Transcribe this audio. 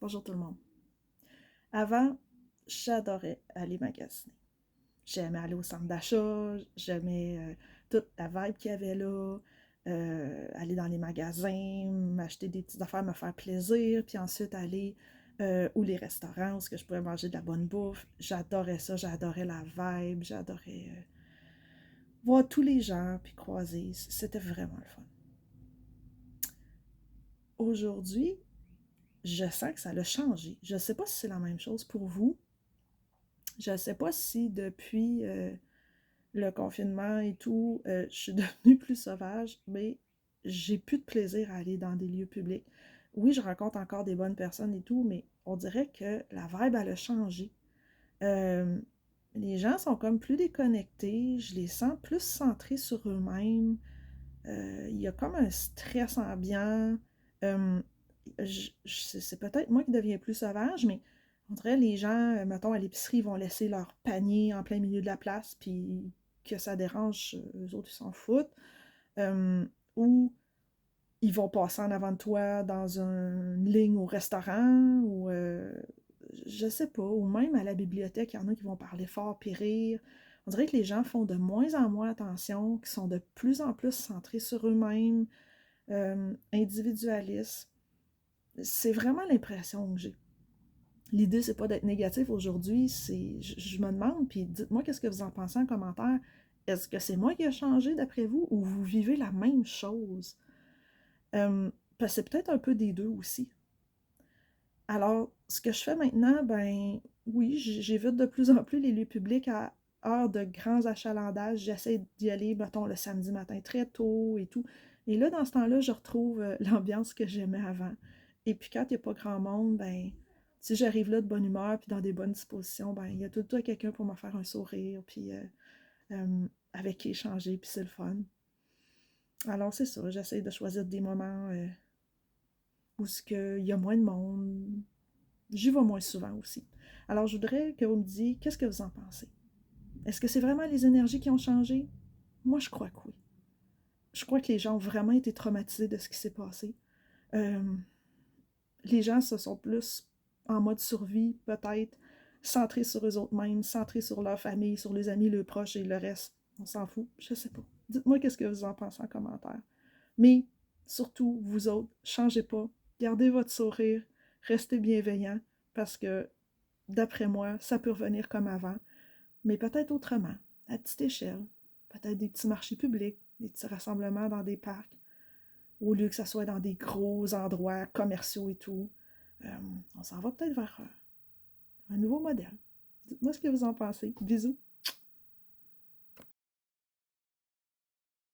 Bonjour tout le monde. Avant, j'adorais aller magasiner. J'aimais aller au centre d'achat, j'aimais toute la vibe qu'il y avait là, aller dans les magasins, m'acheter des petites affaires, me faire plaisir, puis ensuite aller ou les restaurants où je pourrais manger de la bonne bouffe. J'adorais ça, j'adorais la vibe, j'adorais voir tous les gens, puis croiser. C'était vraiment le fun. Aujourd'hui, je sens que ça a changé. Je ne sais pas si c'est la même chose pour vous. Je ne sais pas si depuis le confinement et tout, je suis devenue plus sauvage, mais j'ai plus de plaisir à aller dans des lieux publics. Oui, je rencontre encore des bonnes personnes et tout, mais on dirait que la vibe, elle a changé. Euh, les gens sont comme plus déconnectés, je les sens plus centrés sur eux-mêmes. Il y a comme un stress ambiant. Euh, c'est peut-être moi qui deviens plus sauvage, mais on dirait les gens, mettons, à l'épicerie, vont laisser leur panier en plein milieu de la place, puis que ça dérange, eux autres, ils s'en foutent. Euh, ou ils vont passer en avant de toi dans une ligne au restaurant, ou je sais pas, ou même à la bibliothèque, il y en a qui vont parler fort puis rire. On dirait que les gens font de moins en moins attention, qui sont de plus en plus centrés sur eux-mêmes, individualistes. C'est vraiment l'impression que j'ai. L'idée, c'est pas d'être négatif aujourd'hui, c'est. Je me demande, puis dites-moi qu'est-ce que vous en pensez en commentaire. Est-ce que c'est moi qui ai changé d'après vous ou vous vivez la même chose? Parce que c'est peut-être un peu des deux aussi. Alors, ce que je fais maintenant, ben oui, j'évite de plus en plus les lieux publics à heure de grands achalandages. J'essaie d'y aller, mettons, le samedi matin très tôt et tout. Et là, dans ce temps-là, je retrouve l'ambiance que j'aimais avant. Et puis quand il n'y a pas grand monde, ben si j'arrive là de bonne humeur puis dans des bonnes dispositions, ben il y a tout le temps quelqu'un pour me faire un sourire puis avec qui échanger, puis c'est le fun. Alors c'est ça, j'essaie de choisir des moments où il y a moins de monde. J'y vais moins souvent aussi. Alors, je voudrais que vous me disiez, qu'est-ce que vous en pensez? Est-ce que c'est vraiment les énergies qui ont changé? Moi, je crois que oui. Je crois que les gens ont vraiment été traumatisés de ce qui s'est passé. Euh, les gens se sont plus en mode survie, peut-être, centrés sur eux autres mêmes, centrés sur leur famille, sur les amis, leurs proches et le reste. On s'en fout. Je sais pas. Dites-moi qu'est-ce que vous en pensez en commentaire. Mais, surtout, vous autres, changez pas. Gardez votre sourire. Restez bienveillants parce que d'après moi, ça peut revenir comme avant, mais peut-être autrement, à petite échelle. Peut-être des petits marchés publics, des petits rassemblements dans des parcs, au lieu que ça soit dans des gros endroits commerciaux et tout. Euh, on s'en va peut-être vers un nouveau modèle. Dites-moi ce que vous en pensez. Bisous!